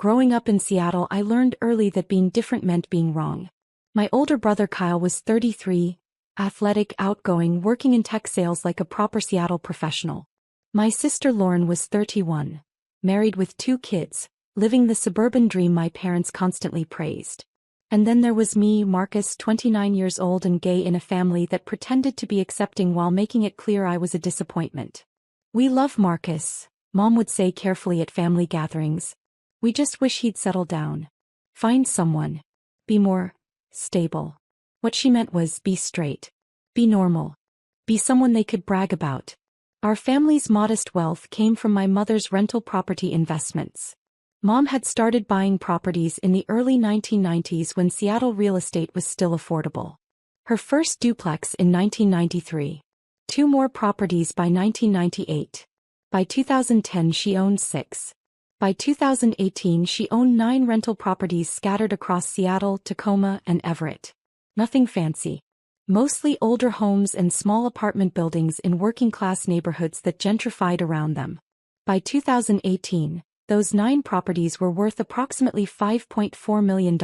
Growing up in Seattle, I learned early that being different meant being wrong. My older brother Kyle was 33, athletic, outgoing, working in tech sales like a proper Seattle professional. My sister Lauren was 31, married with 2 kids, living the suburban dream my parents constantly praised. And then there was me, Marcus, 29 years old and gay in a family that pretended to be accepting while making it clear I was a disappointment. "We love Marcus," Mom would say carefully at family gatherings. "We just wish he'd settle down. Find someone. Be more stable." What she meant was be straight. Be normal. Be someone they could brag about. Our family's modest wealth came from my mother's rental property investments. Mom had started buying properties in the early 1990s when Seattle real estate was still affordable. Her first duplex in 1993. 2 more properties by 1998. By 2010 she owned 6. By 2018 she owned 9 rental properties scattered across Seattle, Tacoma, and Everett. Nothing fancy. Mostly older homes and small apartment buildings in working-class neighborhoods that gentrified around them. By 2018, those 9 properties were worth approximately $5.4 million,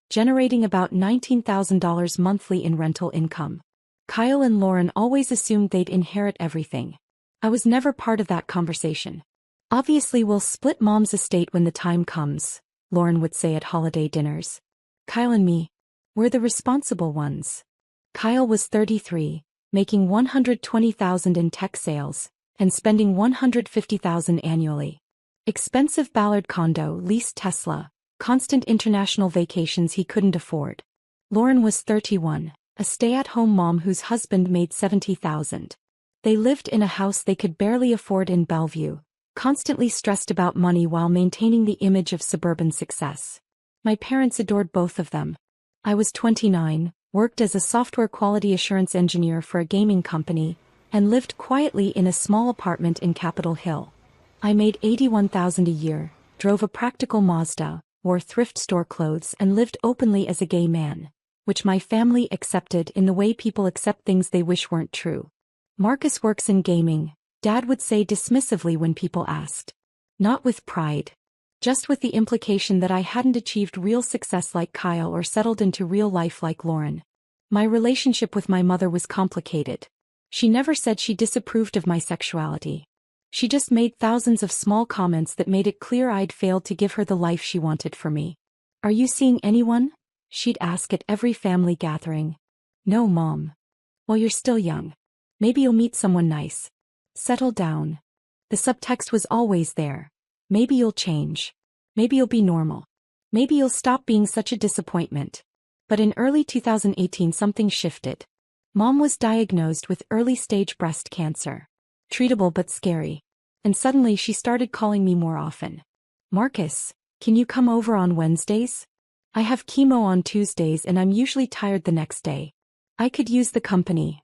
generating about $19,000 monthly in rental income. Kyle and Lauren always assumed they'd inherit everything. I was never part of that conversation. "Obviously we'll split Mom's estate when the time comes," Lauren would say at holiday dinners. Kyle and me, we're the responsible ones. Kyle was 33, making $120,000 in tech sales, and spending $150,000 annually. Expensive Ballard condo, leased Tesla, constant international vacations he couldn't afford. Lauren was 31, a stay-at-home mom whose husband made $70,000. They lived in a house they could barely afford in Bellevue, constantly stressed about money while maintaining the image of suburban success. My parents adored both of them. I was 29, worked as a software quality assurance engineer for a gaming company, and lived quietly in a small apartment in Capitol Hill. I made $81,000 a year, drove a practical Mazda, wore thrift store clothes and lived openly as a gay man, which my family accepted in the way people accept things they wish weren't true. "Marcus works in gaming," Dad would say dismissively when people asked. Not with pride. Just with the implication that I hadn't achieved real success like Kyle or settled into real life like Lauren. My relationship with my mother was complicated. She never said she disapproved of my sexuality. She just made thousands of small comments that made it clear I'd failed to give her the life she wanted for me. "Are you seeing anyone?" she'd ask at every family gathering. "No, Mom." "Well, you're still young. Maybe you'll meet someone nice. Settle down." The subtext was always there. Maybe you'll change. Maybe you'll be normal. Maybe you'll stop being such a disappointment. But in early 2018 something shifted. Mom was diagnosed with early-stage breast cancer. Treatable but scary. And suddenly she started calling me more often. "Marcus, can you come over on Wednesdays? I have chemo on Tuesdays and I'm usually tired the next day. I could use the company."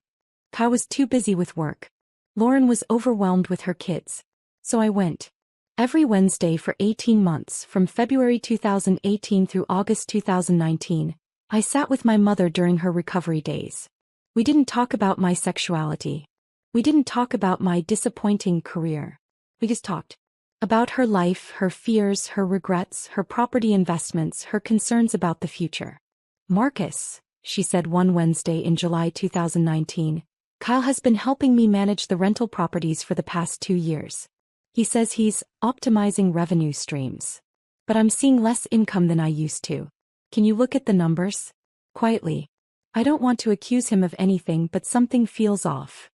I was too busy with work. Lauren was overwhelmed with her kids. So I went. Every Wednesday for 18 months, from February 2018 through August 2019, I sat with my mother during her recovery days. We didn't talk about my sexuality. We didn't talk about my disappointing career. We just talked about her life, her fears, her regrets, her property investments, her concerns about the future. "Marcus," she said one Wednesday in July 2019, "Kyle has been helping me manage the rental properties for the past 2 years. He says he's optimizing revenue streams. But I'm seeing less income than I used to. Can you look at the numbers?" Quietly. "I don't want to accuse him of anything, but something feels off."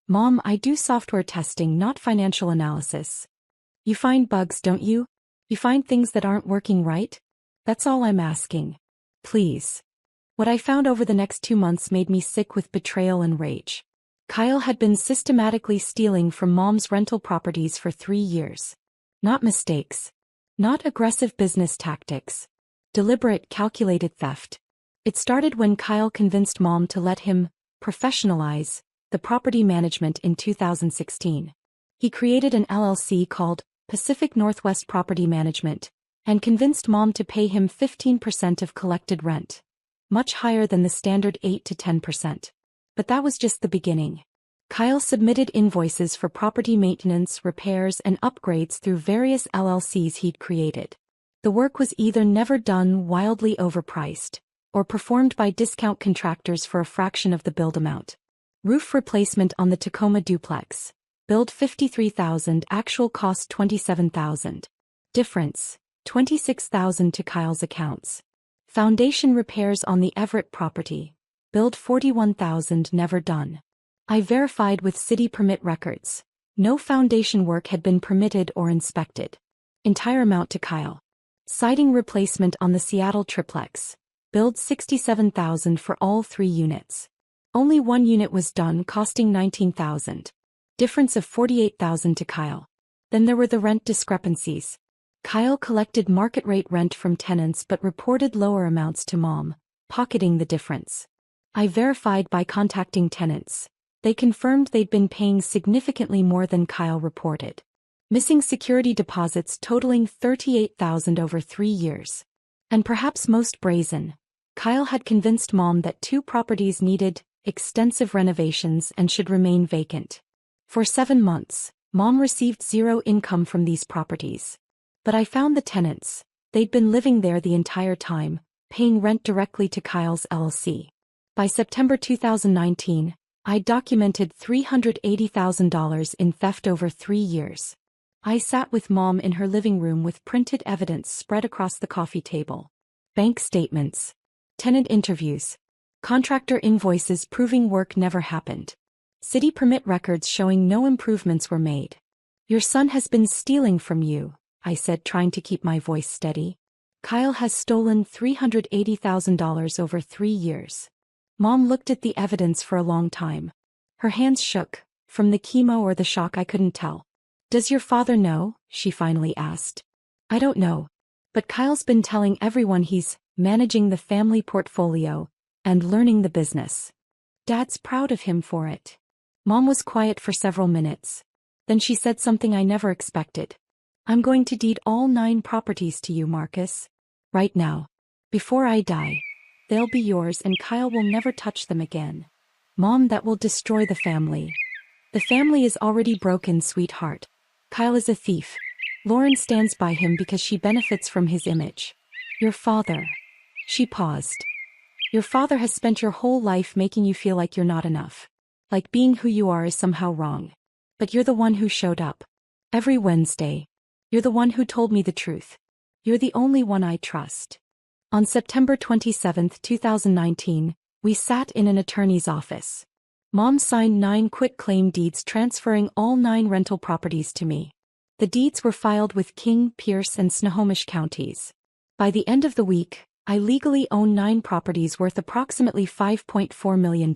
"Mom, I do software testing, not financial analysis." "You find bugs, don't you? You find things that aren't working right? That's all I'm asking. Please." What I found over the next 2 months made me sick with betrayal and rage. Kyle had been systematically stealing from Mom's rental properties for 3 years. Not mistakes. Not aggressive business tactics. Deliberate, calculated theft. It started when Kyle convinced Mom to let him professionalize the property management in 2016. He created an LLC called Pacific Northwest Property Management and convinced Mom to pay him 15% of collected rent. Much higher than the standard 8 to 10%. But that was just the beginning. Kyle submitted invoices for property maintenance, repairs, and upgrades through various LLCs he'd created. The work was either never done, wildly overpriced, or performed by discount contractors for a fraction of the build amount. Roof replacement on the Tacoma duplex. Build $53,000, actual cost $27,000. Difference, $26,000 to Kyle's accounts. Foundation repairs on the Everett property. Build $41,000, never done. I verified with city permit records. No foundation work had been permitted or inspected. Entire amount to Kyle. Siding replacement on the Seattle triplex. Build $67,000 for all 3 units. Only 1 unit was done, costing $19,000. Difference of $48,000 to Kyle. Then there were the rent discrepancies. Kyle collected market rate rent from tenants but reported lower amounts to Mom, pocketing the difference. I verified by contacting tenants. They confirmed they'd been paying significantly more than Kyle reported. Missing security deposits totaling $38,000 over 3 years. And perhaps most brazen, Kyle had convinced Mom that 2 properties needed extensive renovations and should remain vacant. For 7 months, Mom received 0 income from these properties. But I found the tenants. They'd been living there the entire time, paying rent directly to Kyle's LLC. By September 2019, I documented $380,000 in theft over 3 years. I sat with Mom in her living room with printed evidence spread across the coffee table. Bank statements. Tenant interviews. Contractor invoices proving work never happened. City permit records showing no improvements were made. Your son has been stealing from you, I said, trying to keep my voice steady. Kyle has stolen $380,000 over 3 years. Mom looked at the evidence for a long time. Her hands shook, from the chemo or the shock I couldn't tell. Does your father know? She finally asked. I don't know. But Kyle's been telling everyone he's managing the family portfolio and learning the business. Dad's proud of him for it. Mom was quiet for several minutes. Then she said something I never expected. I'm going to deed all 9 properties to you, Marcus. Right now. Before I die. They'll be yours and Kyle will never touch them again. Mom, that will destroy the family. The family is already broken, sweetheart. Kyle is a thief. Lauren stands by him because she benefits from his image. Your father. She paused. Your father has spent your whole life making you feel like you're not enough. Like being who you are is somehow wrong. But you're the one who showed up. Every Wednesday. You're the one who told me the truth. You're the only one I trust. On September 27, 2019, we sat in an attorney's office. Mom signed 9 quitclaim deeds transferring all 9 rental properties to me. The deeds were filed with King, Pierce, and Snohomish counties. By the end of the week, I legally own 9 properties worth approximately $5.4 million.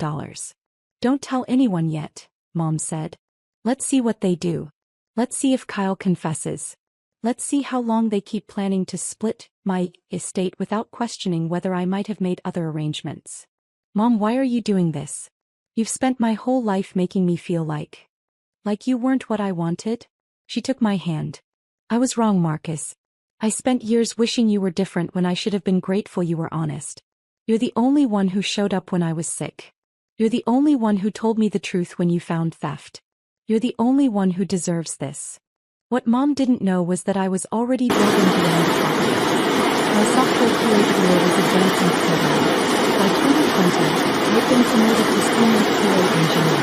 Don't tell anyone yet, Mom said. Let's see what they do. Let's see if Kyle confesses. Let's see how long they keep planning to split my estate without questioning whether I might have made other arrangements. Mom, why are you doing this? You've spent my whole life making me feel like you weren't what I wanted? She took my hand. I was wrong, Marcus. I spent years wishing you were different when I should have been grateful you were honest. You're the only one who showed up when I was sick. You're the only one who told me the truth when you found theft. You're the only one who deserves this. What Mom didn't know was that I was already building beyond the property. My software QA career was advancing steadily. By 2020, I had been promoted to senior QA engineer.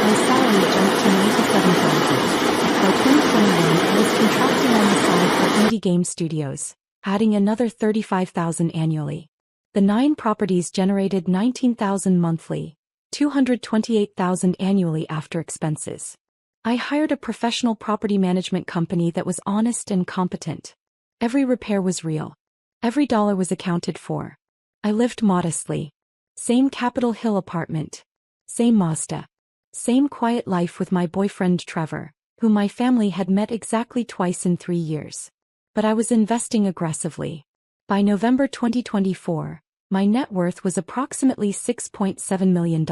My salary jumped to $97,000. By 2021, I was contracting on the side for indie game studios, adding another $35,000 annually. The 9 properties generated $19,000 monthly, $228,000 annually after expenses. I hired a professional property management company that was honest and competent. Every repair was real. Every dollar was accounted for. I lived modestly. Same Capitol Hill apartment. Same Mazda. Same quiet life with my boyfriend Trevor, whom my family had met exactly twice in 3 years. But I was investing aggressively. By November 2024, my net worth was approximately $6.7 million.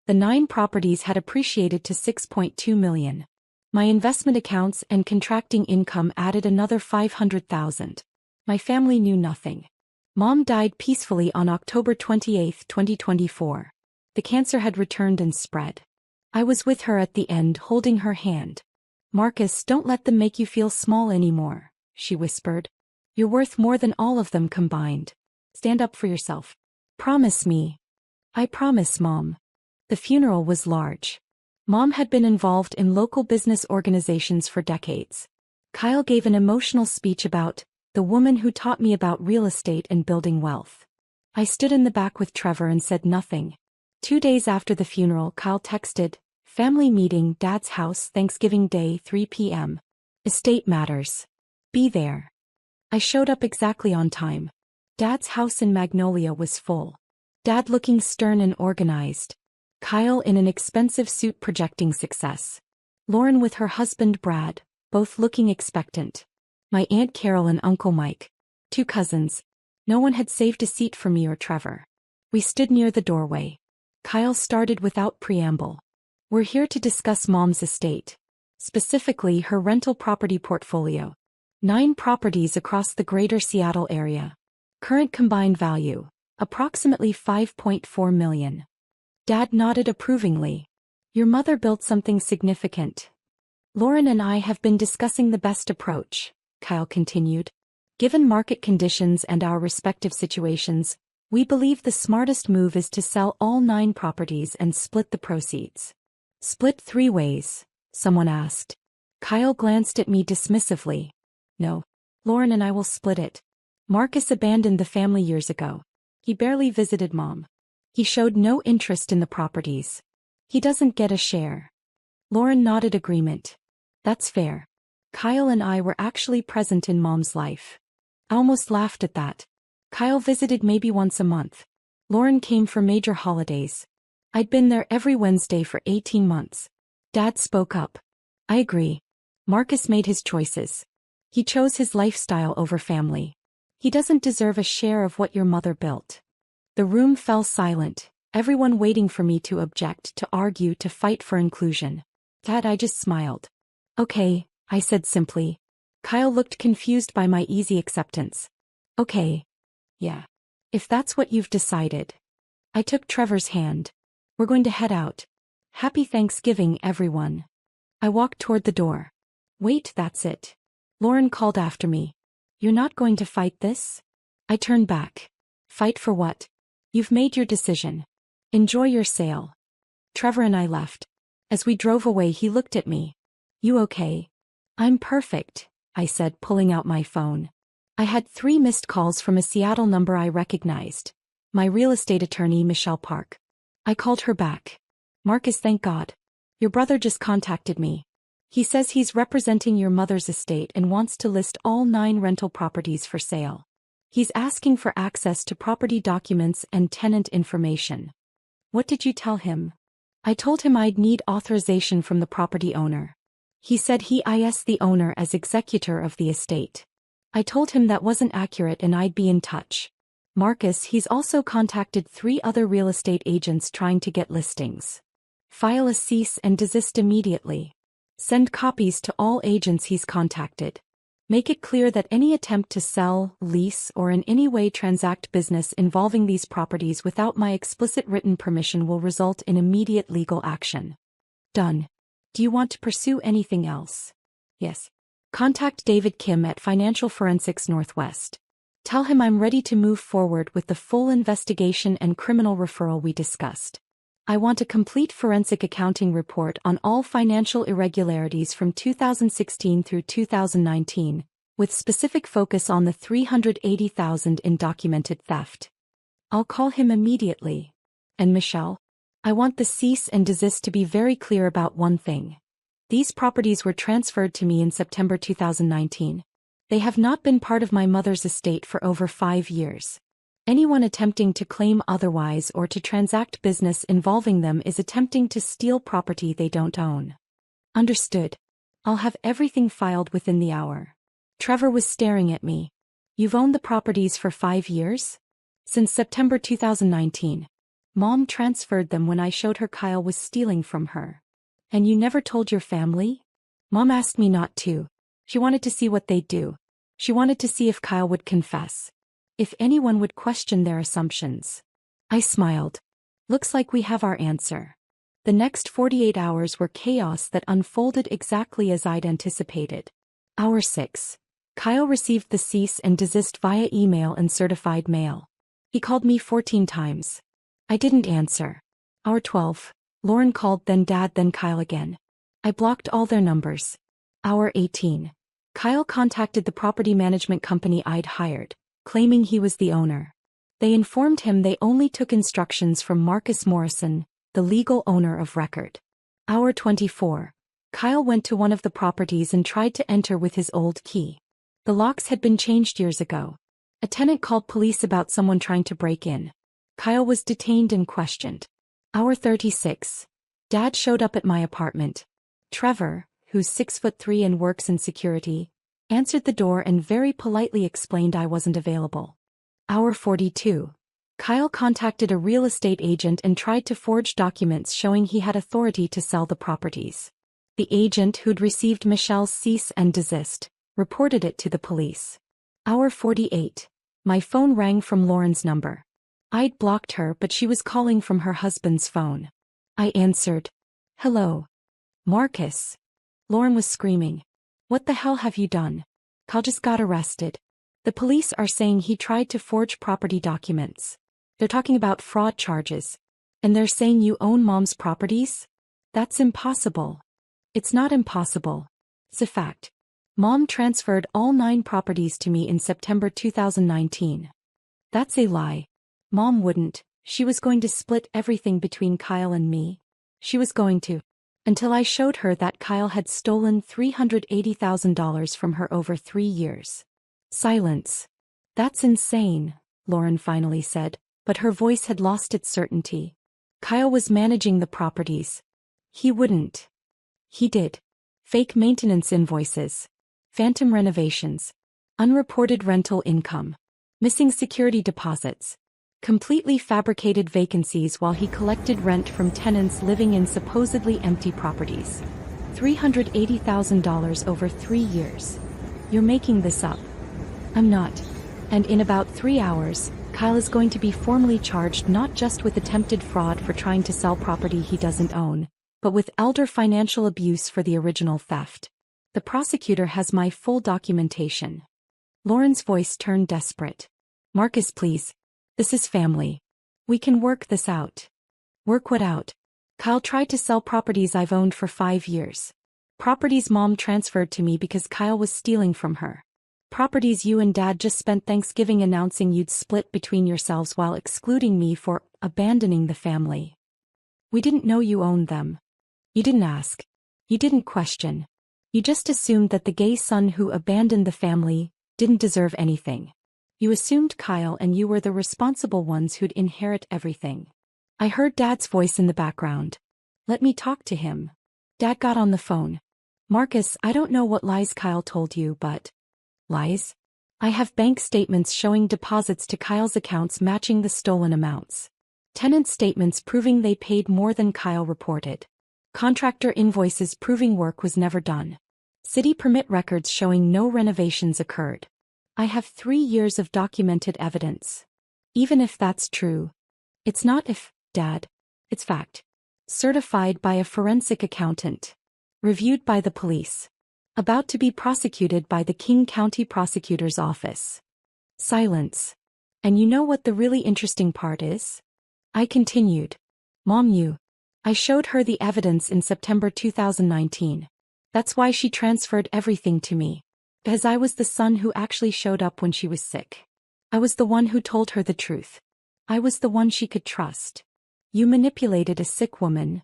The 9 properties had appreciated to $6.2 million. My investment accounts and contracting income added another $500,000. My family knew nothing. Mom died peacefully on October 28, 2024. The cancer had returned and spread. I was with her at the end, holding her hand. Marcus, don't let them make you feel small anymore, she whispered. You're worth more than all of them combined. Stand up for yourself. Promise me. I promise, Mom. The funeral was large. Mom had been involved in local business organizations for decades. Kyle gave an emotional speech about the woman who taught me about real estate and building wealth. I stood in the back with Trevor and said nothing. 2 days after the funeral, Kyle texted, "Family meeting, Dad's house, Thanksgiving Day, 3 p.m. Estate matters. Be there." I showed up exactly on time. Dad's house in Magnolia was full. Dad looking stern and organized. Kyle in an expensive suit projecting success. Lauren with her husband Brad, both looking expectant. My Aunt Carol and Uncle Mike. 2 cousins. No one had saved a seat for me or Trevor. We stood near the doorway. Kyle started without preamble. "We're here to discuss Mom's estate. Specifically her rental property portfolio. 9 properties across the greater Seattle area. Current combined value, approximately $5.4 million. Dad nodded approvingly. "Your mother built something significant. Lauren and I have been discussing the best approach," Kyle continued. "Given market conditions and our respective situations, we believe the smartest move is to sell all 9 properties and split the proceeds." "Split 3 ways?" someone asked. Kyle glanced at me dismissively. "No. Lauren and I will split it. Marcus abandoned the family years ago. He barely visited Mom. He showed no interest in the properties. He doesn't get a share." Lauren nodded agreement. "That's fair. Kyle and I were actually present in Mom's life." I almost laughed at that. Kyle visited maybe once a month. Lauren came for major holidays. I'd been there every Wednesday for 18 months. Dad spoke up. "I agree. Marcus made his choices. He chose his lifestyle over family. He doesn't deserve a share of what your mother built." The room fell silent, everyone waiting for me to object, to argue, to fight for inclusion. Dad, I just smiled. "Okay," I said simply. Kyle looked confused by my easy acceptance. "Okay. Yeah. If that's what you've decided." I took Trevor's hand. "We're going to head out. Happy Thanksgiving, everyone." I walked toward the door. "Wait, that's it." Lauren called after me. "You're not going to fight this?" I turned back. "Fight for what? You've made your decision. Enjoy your sale." Trevor and I left. As we drove away, he looked at me. "You okay?" "I'm perfect," I said, pulling out my phone. I had 3 missed calls from a Seattle number I recognized. My real estate attorney, Michelle Park. I called her back. "Marcus, thank God. Your brother just contacted me. He says he's representing your mother's estate and wants to list all 9 rental properties for sale. He's asking for access to property documents and tenant information." "What did you tell him?" "I told him I'd need authorization from the property owner. He said he is the owner as executor of the estate. I told him that wasn't accurate and I'd be in touch. Marcus, he's also contacted 3 other real estate agents trying to get listings. File a cease and desist immediately. Send copies to all agents he's contacted. Make it clear that any attempt to sell, lease, or in any way transact business involving these properties without my explicit written permission will result in immediate legal action." "Done. Do you want to pursue anything else?" "Yes. Contact David Kim at Financial Forensics Northwest. Tell him I'm ready to move forward with the full investigation and criminal referral we discussed. I want a complete forensic accounting report on all financial irregularities from 2016 through 2019, with specific focus on the $380,000 in documented theft. I'll call him immediately. And Michelle? I want the cease and desist to be very clear about one thing. These properties were transferred to me in September 2019. They have not been part of my mother's estate for over 5 years. Anyone attempting to claim otherwise or to transact business involving them is attempting to steal property they don't own." "Understood. I'll have everything filed within the hour." Trevor was staring at me. "You've owned the properties for 5 years?" "Since September 2019. Mom transferred them when I showed her Kyle was stealing from her." "And you never told your family?" "Mom asked me not to. She wanted to see what they'd do. She wanted to see if Kyle would confess. If anyone would question their assumptions." I smiled. "Looks like we have our answer." The next 48 hours were chaos that unfolded exactly as I'd anticipated. Hour 6. Kyle received the cease and desist via email and certified mail. He called me 14 times. I didn't answer. Hour 12. Lauren called, then Dad, then Kyle again. I blocked all their numbers. Hour 18. Kyle contacted the property management company I'd hired, claiming he was the owner. They informed him they only took instructions from Marcus Morrison, the legal owner of record. Hour 24. Kyle went to one of the properties and tried to enter with his old key. The locks had been changed years ago. A tenant called police about someone trying to break in. Kyle was detained and questioned. Hour 36. Dad showed up at my apartment. Trevor, who's 6'3" and works in security, answered the door and very politely explained I wasn't available. Hour 42. Kyle contacted a real estate agent and tried to forge documents showing he had authority to sell the properties. The agent, who'd received Michelle's cease and desist, reported it to the police. Hour 48. My phone rang from Lauren's number. I'd blocked her, but she was calling from her husband's phone. I answered. Hello. Marcus. Lauren was screaming. What the hell have you done? Kyle just got arrested. The police are saying he tried to forge property documents. They're talking about fraud charges. And they're saying you own Mom's properties? That's impossible. It's not impossible. It's a fact. Mom transferred all 9 properties to me in September 2019. That's a lie. Mom wouldn't. She was going to split everything between Kyle and me. She was going to. Until I showed her that Kyle had stolen $380,000 from her over 3 years. Silence. That's insane, Lauren finally said, but her voice had lost its certainty. Kyle was managing the properties. He wouldn't. He did. Fake maintenance invoices. Phantom renovations. Unreported rental income. Missing security deposits. Completely fabricated vacancies while he collected rent from tenants living in supposedly empty properties. $380,000 over 3 years. You're making this up. I'm not. And in about 3 hours, Kyle is going to be formally charged not just with attempted fraud for trying to sell property he doesn't own, but with elder financial abuse for the original theft. The prosecutor has my full documentation. Lauren's voice turned desperate. Marcus, please. This is family. We can work this out. Work what out? Kyle tried to sell properties I've owned for 5 years. Properties Mom transferred to me because Kyle was stealing from her. Properties you and Dad just spent Thanksgiving announcing you'd split between yourselves while excluding me for abandoning the family. We didn't know you owned them. You didn't ask. You didn't question. You just assumed that the gay son who abandoned the family didn't deserve anything. You assumed Kyle and you were the responsible ones who'd inherit everything. I heard Dad's voice in the background. Let me talk to him. Dad got on the phone. Marcus, I don't know what lies Kyle told you, but... Lies? I have bank statements showing deposits to Kyle's accounts matching the stolen amounts. Tenant statements proving they paid more than Kyle reported. Contractor invoices proving work was never done. City permit records showing no renovations occurred. I have 3 years of documented evidence. Even if that's true. It's not if, Dad. It's fact. Certified by a forensic accountant. Reviewed by the police. About to be prosecuted by the King County Prosecutor's Office. Silence. And you know what the really interesting part is? I continued. Mom, I showed her the evidence in September 2019. That's why she transferred everything to me. Because I was the son who actually showed up when she was sick. I was the one who told her the truth. I was the one she could trust. You manipulated a sick woman.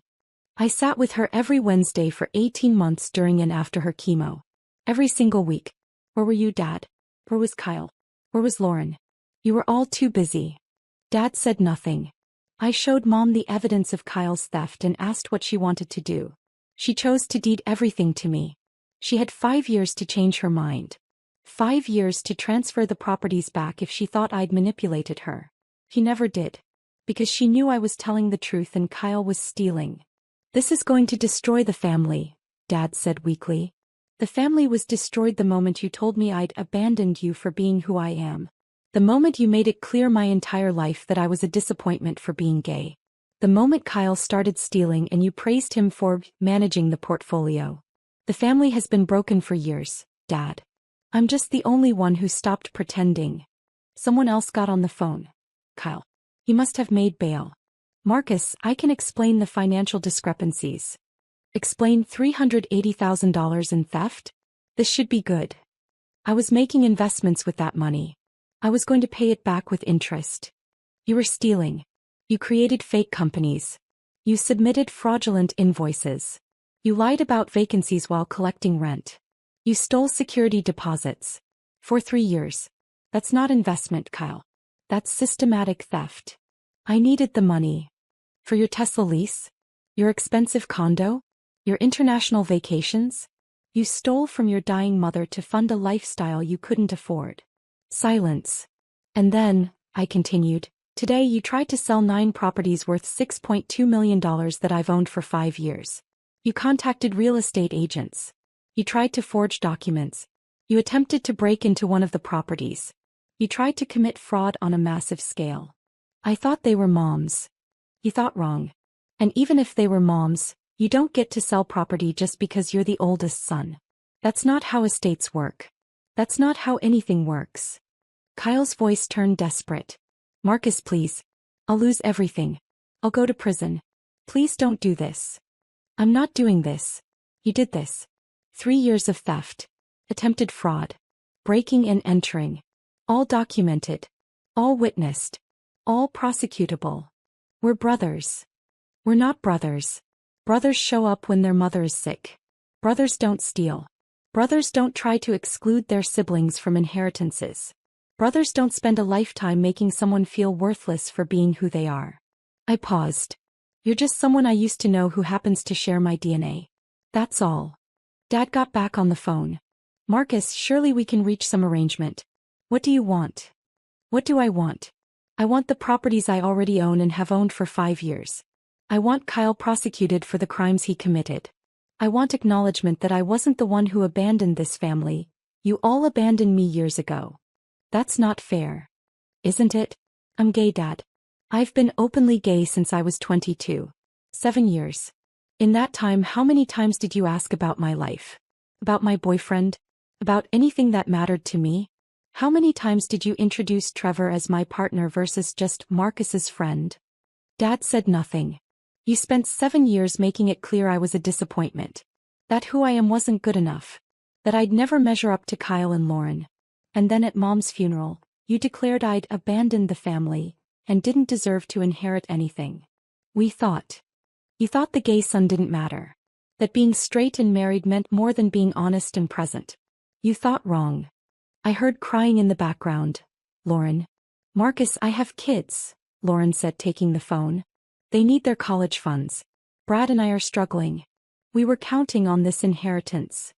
I sat with her every Wednesday for 18 months during and after her chemo. Every single week. Where were you, Dad? Where was Kyle? Where was Lauren? You were all too busy. Dad said nothing. I showed Mom the evidence of Kyle's theft and asked what she wanted to do. She chose to deed everything to me. She had 5 years to change her mind. 5 years to transfer the properties back if she thought I'd manipulated her. He never did. Because she knew I was telling the truth and Kyle was stealing. This is going to destroy the family, Dad said weakly. The family was destroyed the moment you told me I'd abandoned you for being who I am. The moment you made it clear my entire life that I was a disappointment for being gay. The moment Kyle started stealing and you praised him for managing the portfolio. The family has been broken for years, Dad. I'm just the only one who stopped pretending. Someone else got on the phone. Kyle. He must have made bail. Marcus, I can explain the financial discrepancies. Explain $380,000 in theft? This should be good. I was making investments with that money. I was going to pay it back with interest. You were stealing. You created fake companies. You submitted fraudulent invoices. You lied about vacancies while collecting rent. You stole security deposits. For 3 years. That's not investment, Kyle. That's systematic theft. I needed the money. For your Tesla lease? Your expensive condo? Your international vacations? You stole from your dying mother to fund a lifestyle you couldn't afford. Silence. And then, I continued, today you tried to sell 9 properties worth $6.2 million that I've owned for 5 years. You contacted real estate agents. You tried to forge documents. You attempted to break into one of the properties. You tried to commit fraud on a massive scale. I thought they were moms. You thought wrong. And even if they were moms, you don't get to sell property just because you're the oldest son. That's not how estates work. That's not how anything works. Kyle's voice turned desperate. Marcus, please. I'll lose everything. I'll go to prison. Please don't do this. I'm not doing this. You did this. 3 years of theft. Attempted fraud. Breaking and entering. All documented. All witnessed. All prosecutable. We're brothers. We're not brothers. Brothers show up when their mother is sick. Brothers don't steal. Brothers don't try to exclude their siblings from inheritances. Brothers don't spend a lifetime making someone feel worthless for being who they are. I paused. You're just someone I used to know who happens to share my DNA. That's all. Dad got back on the phone. Marcus, surely we can reach some arrangement. What do you want? What do I want? I want the properties I already own and have owned for 5 years. I want Kyle prosecuted for the crimes he committed. I want acknowledgement that I wasn't the one who abandoned this family. You all abandoned me years ago. That's not fair. Isn't it? I'm gay, Dad. I've been openly gay since I was 22. 7 years. In that time, how many times did you ask about my life? About my boyfriend? About anything that mattered to me? How many times did you introduce Trevor as my partner versus just Marcus's friend? Dad said nothing. You spent 7 years making it clear I was a disappointment. That who I am wasn't good enough. That I'd never measure up to Kyle and Lauren. And then at Mom's funeral, you declared I'd abandoned the family and didn't deserve to inherit anything. You thought the gay son didn't matter. That being straight and married meant more than being honest and present. You thought wrong. I heard crying in the background. Lauren. Marcus, I have kids, Lauren said, taking the phone. They need their college funds. Brad and I are struggling. We were counting on this inheritance.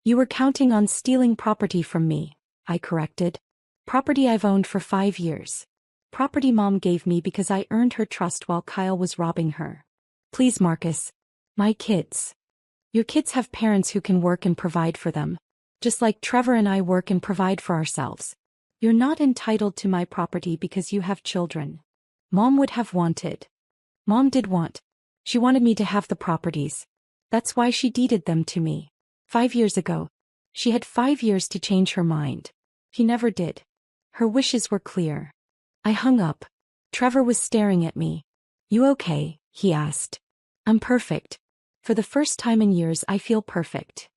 You were counting on stealing property from me, I corrected. Property I've owned for 5 years. Property Mom gave me because I earned her trust while Kyle was robbing her. Please, Marcus. My kids. Your kids have parents who can work and provide for them. Just like Trevor and I work and provide for ourselves. You're not entitled to my property because you have children. Mom would have wanted. Mom did want. She wanted me to have the properties. That's why she deeded them to me. 5 years ago. She had 5 years to change her mind. She never did. Her wishes were clear. I hung up. Trevor was staring at me. You okay? He asked. I'm perfect. For the first time in years I feel perfect.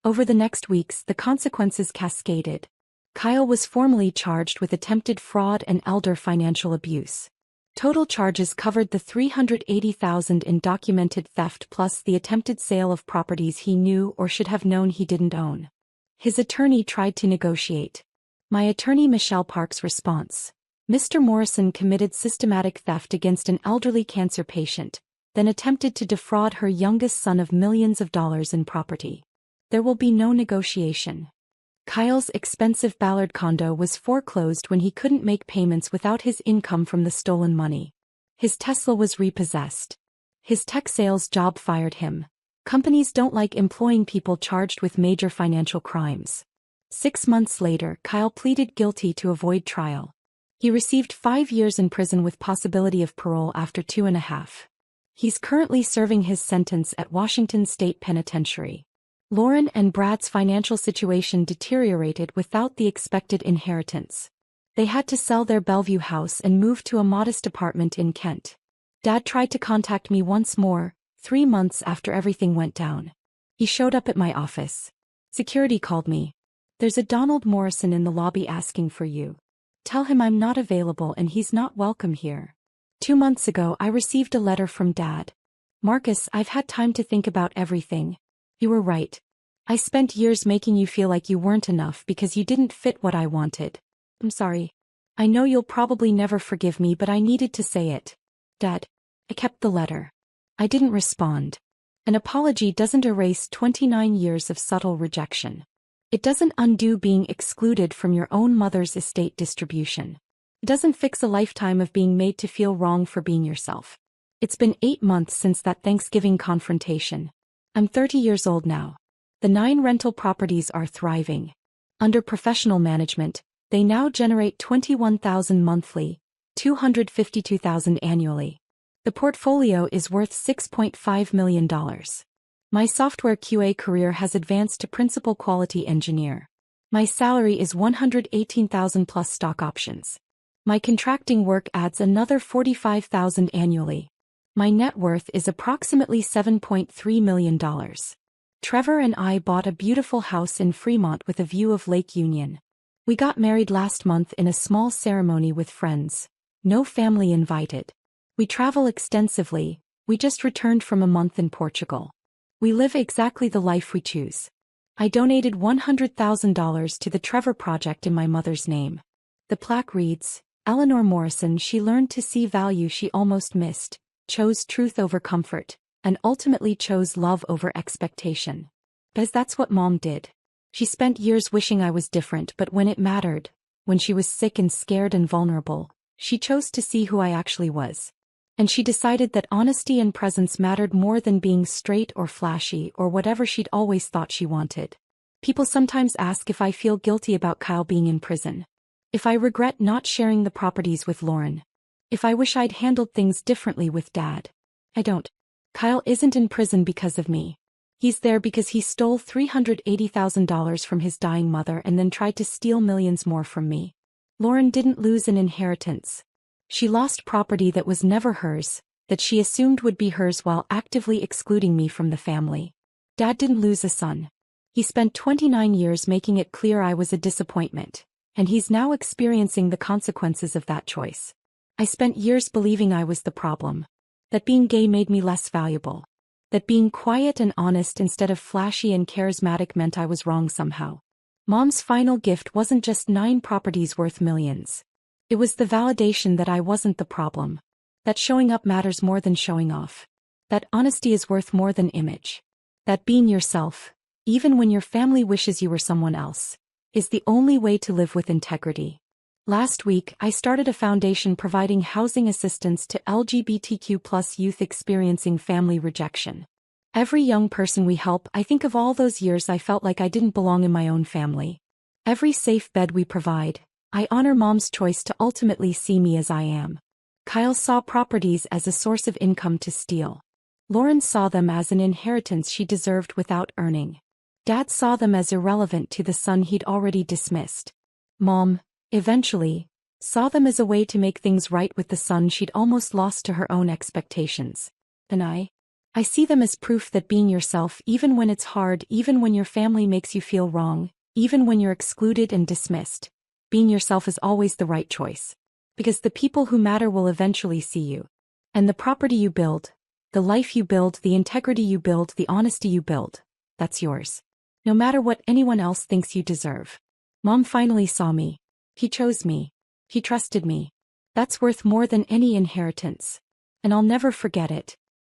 Over the next weeks the consequences cascaded. Kyle was formally charged with attempted fraud and elder financial abuse. Total charges covered the $380,000 in documented theft plus the attempted sale of properties he knew or should have known he didn't own. His attorney tried to negotiate. My attorney Michelle Park's response. Mr. Morrison committed systematic theft against an elderly cancer patient, then attempted to defraud her youngest son of millions of dollars in property. There will be no negotiation. Kyle's expensive Ballard condo was foreclosed when he couldn't make payments without his income from the stolen money. His Tesla was repossessed. His tech sales job fired him. Companies don't like employing people charged with major financial crimes. 6 months later, Kyle pleaded guilty to avoid trial. He received 5 years in prison with possibility of parole after 2.5. He's currently serving his sentence at Washington State Penitentiary. Lauren and Brad's financial situation deteriorated without the expected inheritance. They had to sell their Bellevue house and move to a modest apartment in Kent. Dad tried to contact me once more, 3 months after everything went down. He showed up at my office. Security called me. "There's a Donald Morrison in the lobby asking for you. Tell him I'm not available and he's not welcome here." 2 months ago I received a letter from Dad. "Marcus, I've had time to think about everything. You were right. I spent years making you feel like you weren't enough because you didn't fit what I wanted. I'm sorry. I know you'll probably never forgive me, but I needed to say it. Dad." I kept the letter. I didn't respond. An apology doesn't erase 29 years of subtle rejection. It doesn't undo being excluded from your own mother's estate distribution. It doesn't fix a lifetime of being made to feel wrong for being yourself. It's been 8 months since that Thanksgiving confrontation. I'm 30 years old now. The 9 rental properties are thriving. Under professional management, they now generate $21,000 monthly, $252,000 annually. The portfolio is worth $6.5 million. My software QA career has advanced to principal quality engineer. My salary is $118,000 plus stock options. My contracting work adds another $45,000 annually. My net worth is approximately $7.3 million. Trevor and I bought a beautiful house in Fremont with a view of Lake Union. We got married last month in a small ceremony with friends. No family invited. We travel extensively. We just returned from a month in Portugal. We live exactly the life we choose. I donated $100,000 to the Trevor Project in my mother's name. The plaque reads, "Eleanor Morrison, she learned to see value she almost missed, chose truth over comfort, and ultimately chose love over expectation." Because that's what Mom did. She spent years wishing I was different, but when it mattered, when she was sick and scared and vulnerable, she chose to see who I actually was. And she decided that honesty and presence mattered more than being straight or flashy or whatever she'd always thought she wanted. People sometimes ask if I feel guilty about Kyle being in prison. If I regret not sharing the properties with Lauren. If I wish I'd handled things differently with Dad. I don't. Kyle isn't in prison because of me. He's there because he stole $380,000 from his dying mother and then tried to steal millions more from me. Lauren didn't lose an inheritance. She lost property that was never hers, that she assumed would be hers while actively excluding me from the family. Dad didn't lose a son. He spent 29 years making it clear I was a disappointment, and he's now experiencing the consequences of that choice. I spent years believing I was the problem. That being gay made me less valuable. That being quiet and honest instead of flashy and charismatic meant I was wrong somehow. Mom's final gift wasn't just 9 properties worth millions. It was the validation that I wasn't the problem. That showing up matters more than showing off. That honesty is worth more than image. That being yourself, even when your family wishes you were someone else, is the only way to live with integrity. Last week, I started a foundation providing housing assistance to LGBTQ+ youth experiencing family rejection. Every young person we help, I think of all those years I felt like I didn't belong in my own family. Every safe bed we provide, I honor Mom's choice to ultimately see me as I am. Kyle saw properties as a source of income to steal. Lauren saw them as an inheritance she deserved without earning. Dad saw them as irrelevant to the son he'd already dismissed. Mom, eventually, saw them as a way to make things right with the son she'd almost lost to her own expectations. And I see them as proof that being yourself, even when it's hard, even when your family makes you feel wrong, even when you're excluded and dismissed, being yourself is always the right choice. Because the people who matter will eventually see you. And the property you build, the life you build, the integrity you build, the honesty you build, that's yours. No matter what anyone else thinks you deserve. Mom finally saw me. He chose me. He trusted me. That's worth more than any inheritance. And I'll never forget it.